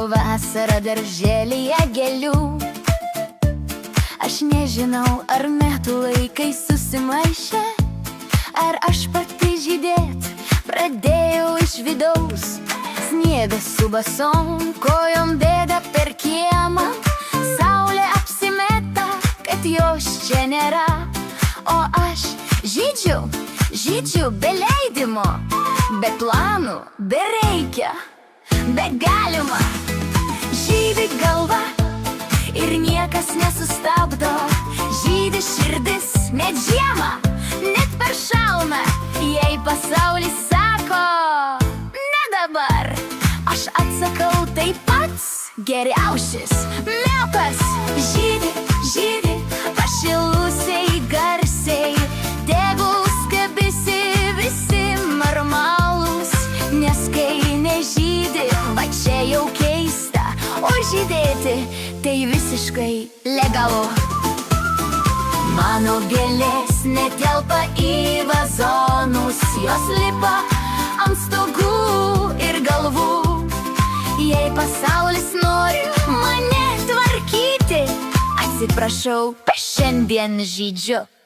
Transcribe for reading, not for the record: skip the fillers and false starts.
vasarą darželyje gėlių. Aš nežinau, ar metų laikai susimaišė, ar aš pati žydėt pradėjau iš vidaus. Sniegas su basom kojom bėda per kiemą, saulė apsimeta, kad jos čia nėra. O aš žydžiu be leidimo, be planų, be reikia, be galima. Žydi galva ir niekas nesustabdo, žydi širdis net žiemą, net per šalną, jei pasaulis sako ne dabar. Aš atsakau taip pats geriausias metas. Žydi pašilusiai garsiai, tegul skabisi visi normalūs, nes kai nežydi, va čia jau keista, o žydėti tai visiškai legalu. Mano gėlės netelpa į vazonus, jos lipa ant stogų ir galvų. Jei pasaulis nori mane tvarkyti, atsiprašau, šiandien žydžiu.